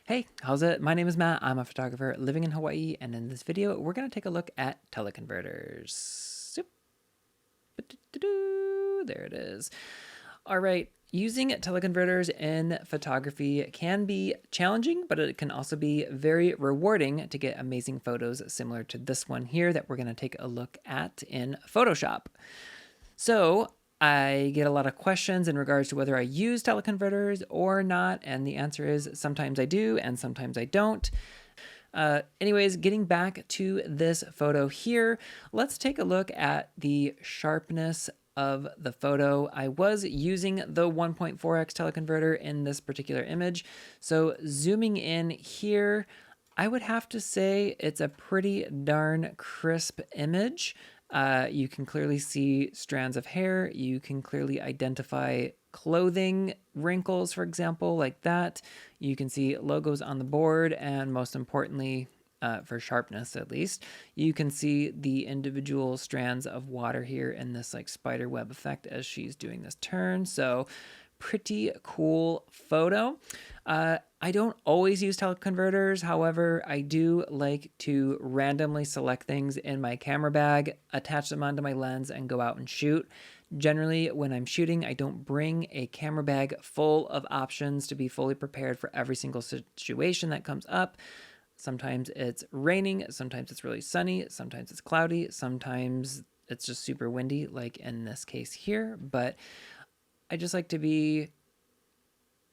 Hey, how's it? My name is Matt. I'm a photographer living in Hawaii, and in this video, we're going to take a look at teleconverters. Zoop. There it is. All right, using teleconverters in photography can be challenging, but it can also be very rewarding to get amazing photos similar to this one here that we're going to take a look at in Photoshop. So I get a lot of questions in regards to whether I use teleconverters or not, and the answer is sometimes I do and sometimes I don't. Anyways, getting back to this photo here, let's take a look at the sharpness of the photo. I was using the 1.4x teleconverter in this particular image, so zooming in here, I would have to say it's a pretty darn crisp image. You can clearly see strands of hair. You can clearly identify clothing wrinkles, for example, like that. You can see logos on the board, and most importantly, for sharpness at least, you can see the individual strands of water here in this like spider web effect as she's doing this turn. So pretty cool photo. I don't always use teleconverters. However, I do like to randomly select things in my camera bag, attach them onto my lens, and go out and shoot. Generally, when I'm shooting, I don't bring a camera bag full of options to be fully prepared for every single situation that comes up. Sometimes it's raining, sometimes it's really sunny, sometimes it's cloudy, sometimes it's just super windy, like in this case here. But I just like to be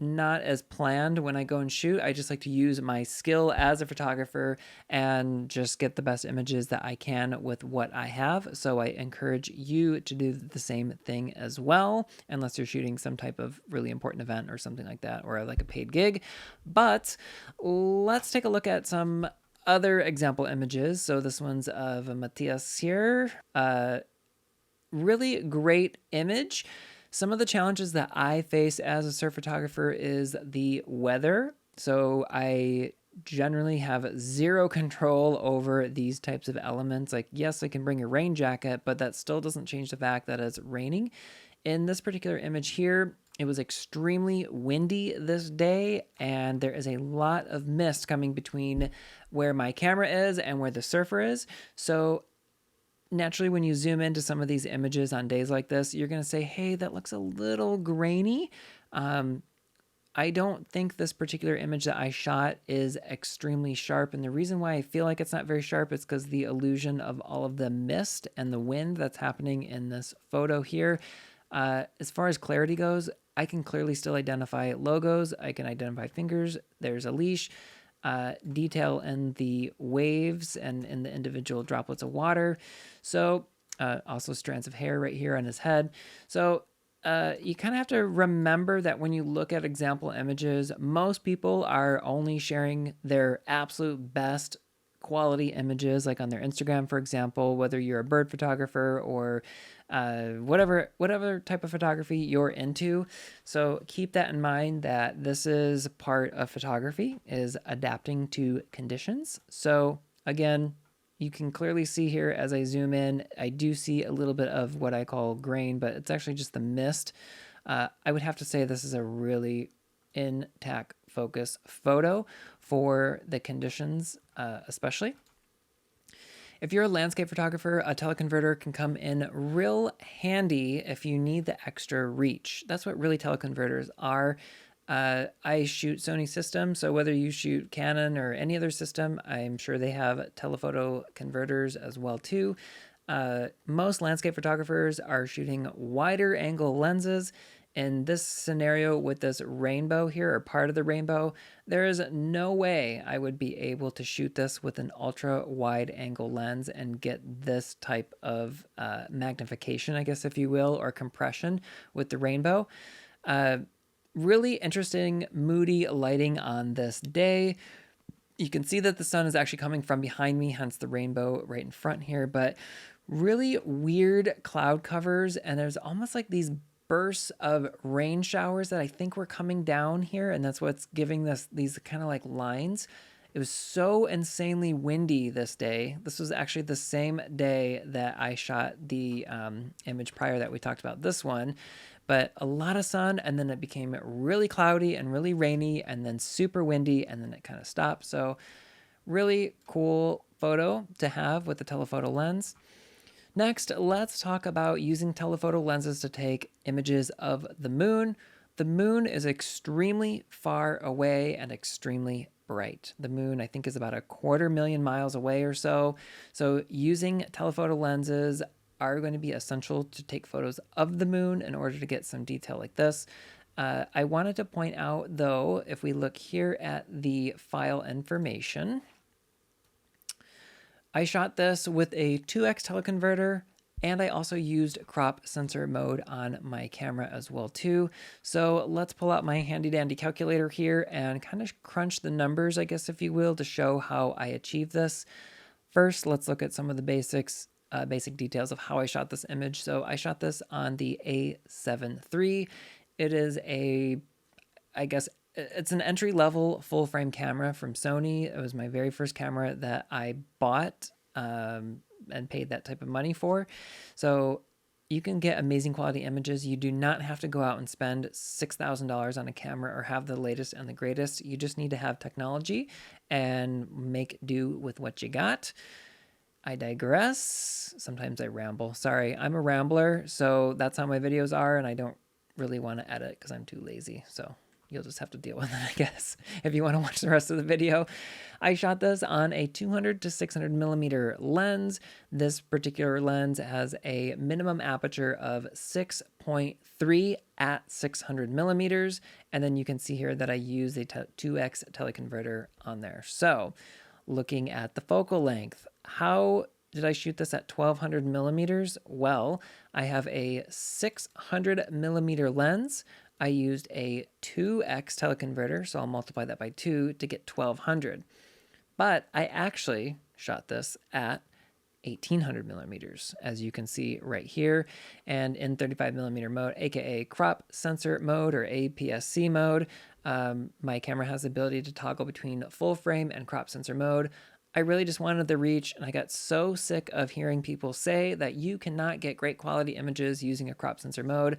not as planned when I go and shoot. I just like to use my skill as a photographer and just get the best images that I can with what I have. So I encourage you to do the same thing as well, unless you're shooting some type of really important event or something like that, or like a paid gig. But let's take a look at some other example images. So this one's of Matthias here. Really great image. Some of the challenges that I face as a surf photographer is the weather. So I generally have zero control over these types of elements. Like, yes, I can bring a rain jacket, but that still doesn't change the fact that it's raining. In this particular image here, it was extremely windy this day, and there is a lot of mist coming between where my camera is and where the surfer is. So naturally, when you zoom into some of these images on days like this, you're going to say, hey, that looks a little grainy. I don't think this particular image that I shot is extremely sharp. And the reason why I feel like it's not very sharp is because the illusion of all of the mist and the wind that's happening in this photo here. As far as clarity goes, I can clearly still identify logos. I can identify fingers. There's a leash. Detail in the waves and in the individual droplets of water. So also strands of hair right here on his head. So you kind of have to remember that when you look at example images, most people are only sharing their absolute best quality images, like on their Instagram, for example, whether you're a bird photographer or whatever type of photography you're into. So keep that in mind, that this is part of photography, is adapting to conditions. So again, you can clearly see here as I zoom in, I do see a little bit of what I call grain, but it's actually just the mist. I would have to say this is a really intact focus photo for the conditions, especially. If you're a landscape photographer, a teleconverter can come in real handy if you need the extra reach. That's what really teleconverters are. I shoot Sony systems, so whether you shoot Canon or any other system, I'm sure they have telephoto converters as well too. Most landscape photographers are shooting wider angle lenses. In this scenario with this rainbow here, or part of the rainbow, there is no way I would be able to shoot this with an ultra wide angle lens and get this type of magnification, I guess, if you will, or compression with the rainbow. Really interesting, moody lighting on this day. You can see that the sun is actually coming from behind me, hence the rainbow right in front here, but really weird cloud covers, and there's almost like these bursts of rain showers that I think were coming down here, and that's what's giving these kind of like lines. It was so insanely windy this day. This was actually the same day that I shot the image prior that we talked about, this one. but a lot of sun, and then it became really cloudy and really rainy, and then super windy, and then it kind of stopped. So really cool photo to have with the telephoto lens. Next, let's talk about using telephoto lenses to take images of the moon. The moon is extremely far away and extremely bright. The moon, I think, is about 250,000 miles away or so. So using telephoto lenses are going to be essential to take photos of the moon in order to get some detail like this. I wanted to point out, though, if we look here at the file information, I shot this with a 2x teleconverter, and I also used crop sensor mode on my camera as well too. So let's pull out my handy dandy calculator here and kind of crunch the numbers, I guess, if you will, to show how I achieved this. First, let's look at some of the basic details of how I shot this image. So I shot this on the A7 III. It is I guess it's an entry-level full-frame camera from Sony. It was my very first camera that I bought and paid that type of money for. So you can get amazing quality images. You do not have to go out and spend $6,000 on a camera or have the latest and the greatest. You just need to have technology and make do with what you got. I digress. Sometimes I ramble. Sorry, I'm a rambler, so that's how my videos are, and I don't really want to edit because I'm too lazy. So you'll just have to deal with it, I guess, if you want to watch the rest of the video. I shot this on a 200 to 600 millimeter lens. This particular lens has a minimum aperture of 6.3 at 600 millimeters. And then you can see here that I use a 2x teleconverter on there. So looking at the focal length, how did I shoot this at 1200 millimeters? Well, I have a 600 millimeter lens. I used a 2x teleconverter, so I'll multiply that by 2 to get 1200. But I actually shot this at 1800 millimeters, as you can see right here, and in 35 millimeter mode, aka crop sensor mode or APS-C mode. My camera has the ability to toggle between full frame and crop sensor mode. I really just wanted the reach, and I got so sick of hearing people say that you cannot get great quality images using a crop sensor mode.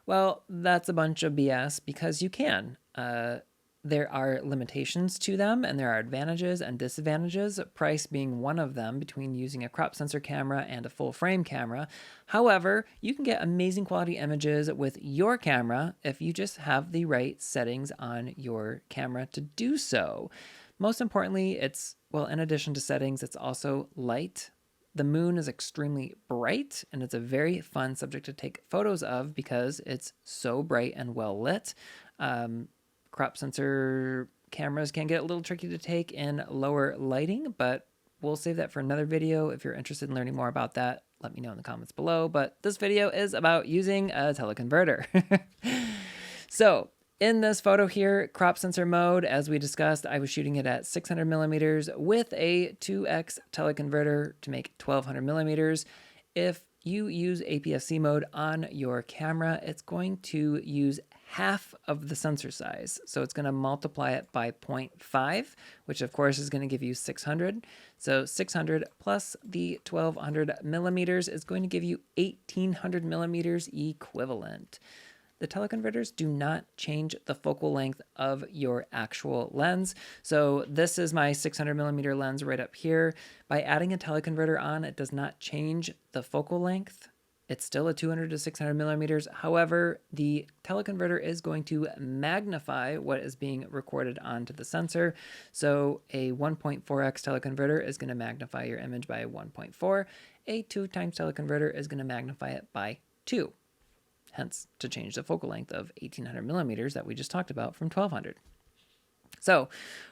Well, that's a bunch of BS because you can. There are limitations to them, and there are advantages and disadvantages, price being one of them between using a crop sensor camera and a full frame camera. However, you can get amazing quality images with your camera if you just have the right settings on your camera to do so. Most importantly, in addition to settings, it's also light. The moon is extremely bright, and it's a very fun subject to take photos of because it's so bright and well lit. Crop sensor cameras can get a little tricky to take in lower lighting, but we'll save that for another video. If you're interested in learning more about that, let me know in the comments below. But this video is about using a teleconverter. So in this photo here, crop sensor mode, as we discussed, I was shooting it at 600 millimeters with a 2x teleconverter to make 1200 millimeters. If you use APS-C mode on your camera, it's going to use half of the sensor size. So it's going to multiply it by 0.5, which of course is going to give you 600. So 600 plus the 1200 millimeters is going to give you 1800 millimeters equivalent. The teleconverters do not change the focal length of your actual lens. So this is my 600 millimeter lens right up here. By adding a teleconverter on, it does not change the focal length. It's still a 200 to 600 millimeters. However, the teleconverter is going to magnify what is being recorded onto the sensor. So a 1.4x teleconverter is going to magnify your image by 1.4. A 2 times teleconverter is going to magnify it by 2. Hence, to change the focal length of 1800 millimeters that we just talked about from 1200. So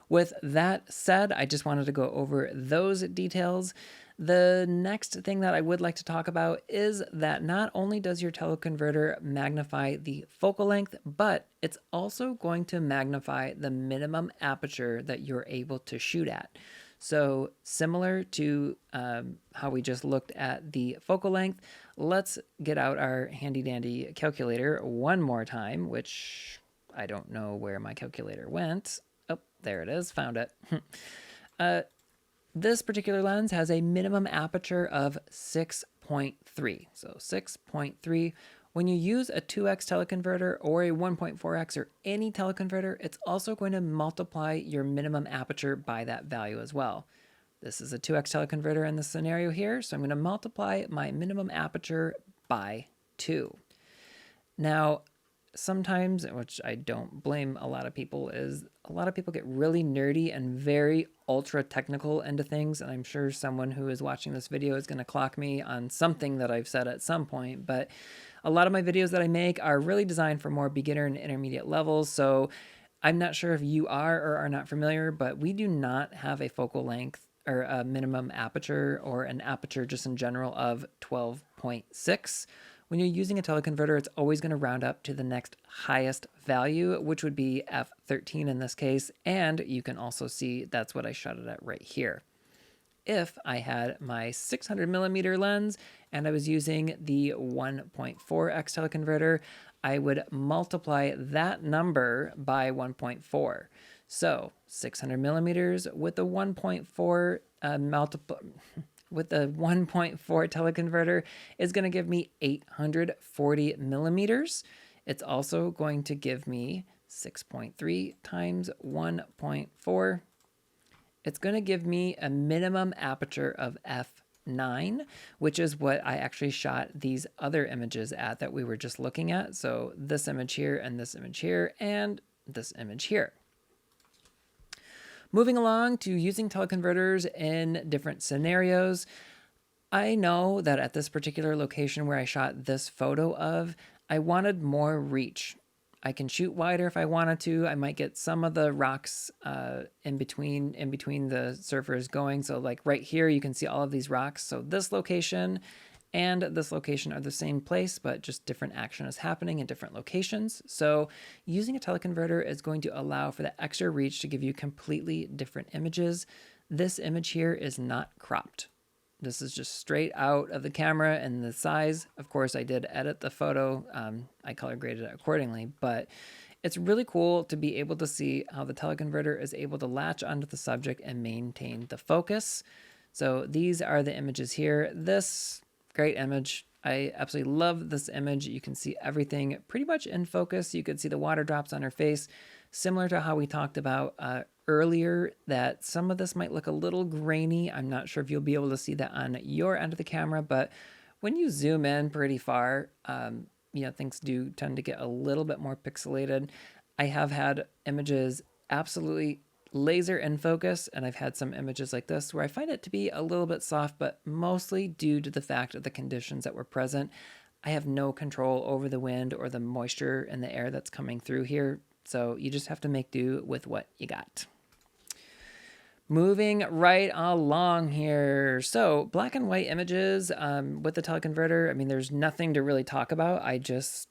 with that said, I just wanted to go over those details. The next thing that I would like to talk about is that not only does your teleconverter magnify the focal length, but it's also going to magnify the minimum aperture that you're able to shoot at. So similar to how we just looked at the focal length, let's get out our handy dandy calculator one more time, which I don't know where my calculator went. Oh, there it is, found it. This particular lens has a minimum aperture of 6.3. So 6.3. When you use a 2x teleconverter or a 1.4x or any teleconverter, it's also going to multiply your minimum aperture by that value as well. This is a 2x teleconverter in this scenario here, so I'm going to multiply my minimum aperture by 2. Now, sometimes, which I don't blame a lot of people, is a lot of people get really nerdy and very ultra technical into things, and I'm sure someone who is watching this video is going to clock me on something that I've said at some point, but a lot of my videos that I make are really designed for more beginner and intermediate levels, so I'm not sure if you are or are not familiar, but we do not have a focal length or a minimum aperture or an aperture just in general of 12.6. When you're using a teleconverter, it's always going to round up to the next highest value, which would be f13 in this case, and you can also see that's what I shot it at right here. If I had my 600 millimeter lens and I was using the 1.4x teleconverter, I would multiply that number by 1.4. So 600 millimeters with the 1.4 with the 1.4 teleconverter is going to give me 840 millimeters. It's also going to give me 6.3 times 1.4. It's going to give me a minimum aperture of f9, which is what I actually shot these other images at that we were just looking at. So this image here and this image here and this image here. Moving along to using teleconverters in different scenarios. I know that at this particular location where I shot this photo of, I wanted more reach. I can shoot wider if I wanted to. I might get some of the rocks in between the surfers going. So like right here, you can see all of these rocks. So this location and this location are the same place, but just different action is happening in different locations. So using a teleconverter is going to allow for the extra reach to give you completely different images. This image here is not cropped. This is just straight out of the camera, and the size, of course, I did edit the photo. I color graded it accordingly, but it's really cool to be able to see how the teleconverter is able to latch onto the subject and maintain the focus. So these are the images here. This great image. I absolutely love this image. You can see everything pretty much in focus. You could see the water drops on her face, similar to how we talked about earlier, that some of this might look a little grainy. I'm not sure if you'll be able to see that on your end of the camera, but when you zoom in pretty far, things do tend to get a little bit more pixelated. I have had images absolutely laser in focus, and I've had some images like this where I find it to be a little bit soft, but mostly due to the fact of the conditions that were present. I have no control over the wind or the moisture in the air that's coming through here, so you just have to make do with what you got. Moving right along here. So black and white images with the teleconverter, I mean, there's nothing to really talk about. I just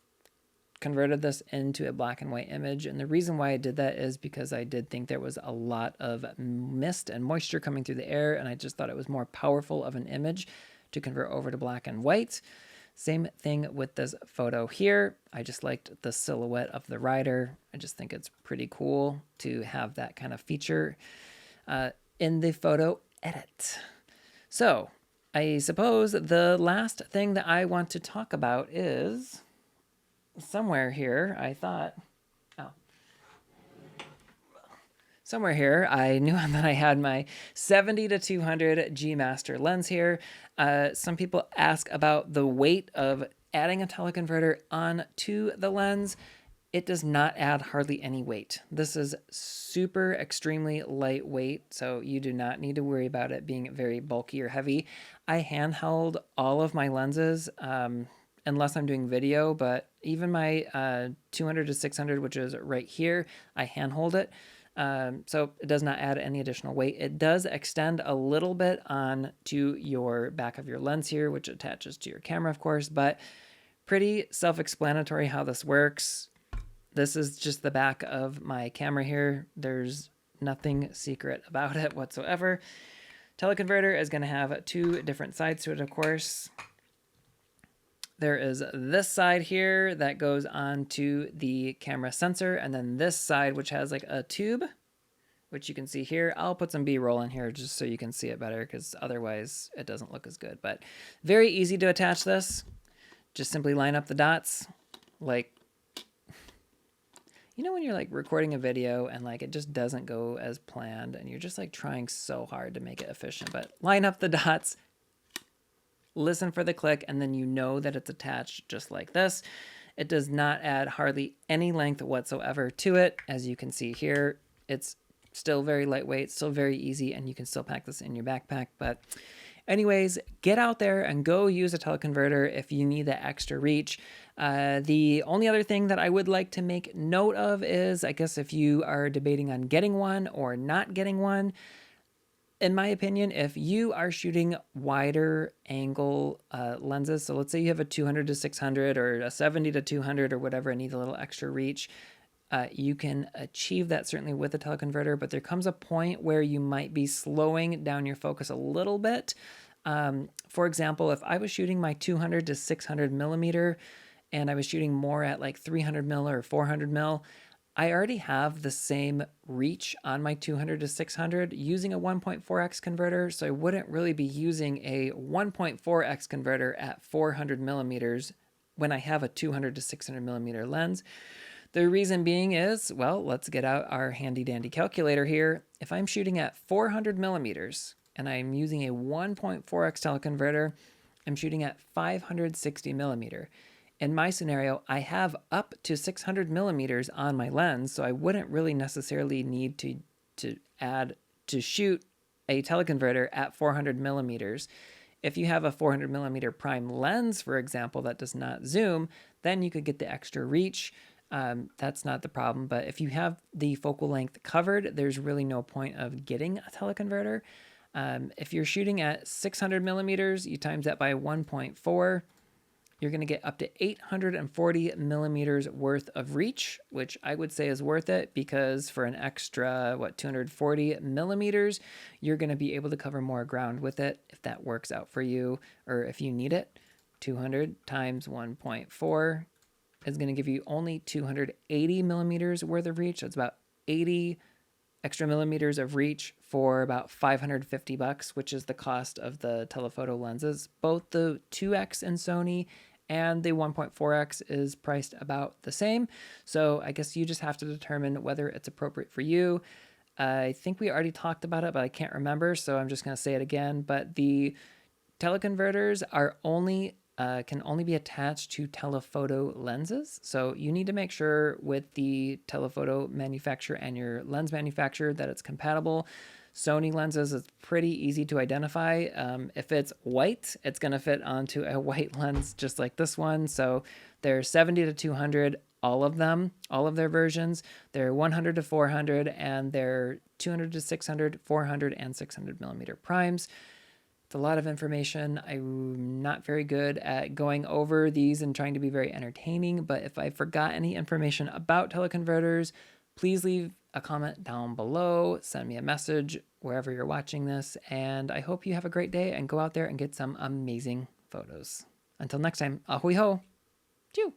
converted this into a black and white image, and the reason why I did that is because I did think there was a lot of mist and moisture coming through the air, and I just thought it was more powerful of an image to convert over to black and white. Same thing with this photo here. I just liked the silhouette of the rider. I just think it's pretty cool to have that kind of feature in the photo edit. So I suppose the last thing that I want to talk about is somewhere here, somewhere here, I knew that I had my 70 to 200 G Master lens here. Some people ask about the weight of adding a teleconverter onto the lens. It does not add hardly any weight. This is super extremely lightweight, so you do not need to worry about it being very bulky or heavy. I handheld all of my lenses, unless I'm doing video, but even my 200 to 600, which is right here, I handhold it. So it does not add any additional weight. It does extend a little bit on to your back of your lens here, which attaches to your camera, of course, but pretty self-explanatory how this works. This is just the back of my camera here. There's nothing secret about it whatsoever. Teleconverter is going to have two different sides to it, of course. There is this side here that goes onto the camera sensor, and then this side, which has like a tube, which you can see here. I'll put some B-roll in here just so you can see it better, because otherwise it doesn't look as good. But very easy to attach this. just simply line up the dots. Like, you know when you're like recording a video and like it just doesn't go as planned and you're just like trying so hard to make it efficient, but line up the dots, listen for the click, and then you know that it's attached just like this. It does not add hardly any length whatsoever to it. As you can see here, it's still very lightweight, still very easy, and you can still pack this in your backpack. But anyways, get out there and go use a teleconverter if you need that extra reach. The only other thing that I would like to make note of is, I guess if you are debating on getting one or not getting one, in my opinion, if you are shooting wider angle lenses, so let's say you have a 200 to 600 or a 70 to 200 or whatever and need a little extra reach, you can achieve that certainly with a teleconverter, but there comes a point where you might be slowing down your focus a little bit. For example, if I was shooting my 200 to 600 millimeter and I was shooting more at like 300 mil or 400 mil, I already have the same reach on my 200 to 600 using a 1.4x converter, so I wouldn't really be using a 1.4x converter at 400 millimeters when I have a 200 to 600 millimeter lens. The reason being is, well, let's get out our handy dandy calculator here. If I'm shooting at 400 millimeters and I'm using a 1.4x teleconverter, I'm shooting at 560 millimeter. In my scenario, I have up to 600 millimeters on my lens, so I wouldn't really necessarily need to shoot a teleconverter at 400 millimeters. If you have a 400 millimeter prime lens, for example, that does not zoom, then you could get the extra reach. That's not the problem, but if you have the focal length covered, there's really no point of getting a teleconverter. If you're shooting at 600 millimeters, you times that by 1.4, you're going to get up to 840 millimeters worth of reach, which I would say is worth it because for an extra, 240 millimeters, you're going to be able to cover more ground with it if that works out for you or if you need it. 200 times 1.4 is going to give you only 280 millimeters worth of reach. That's about 80 extra millimeters of reach for about $550, which is the cost of the telephoto lenses. Both the 2X in Sony and the 1.4x is priced about the same. So I guess you just have to determine whether it's appropriate for you. I think we already talked about it, but I can't remember, so I'm just going to say it again. But the teleconverters are can only be attached to telephoto lenses. So you need to make sure with the telephoto manufacturer and your lens manufacturer that it's compatible. Sony lenses is pretty easy to identify. If it's white, it's going to fit onto a white lens just like this one. So they're 70 to 200, all of them, all of their versions. They're 100 to 400, and they're 200 to 600, 400, and 600 millimeter primes. It's a lot of information. I'm not very good at going over these and trying to be very entertaining, but if I forgot any information about teleconverters, please leave a comment down below, send me a message wherever you're watching this, and I hope you have a great day and go out there and get some amazing photos. Until next time, ahoy ho! Chew!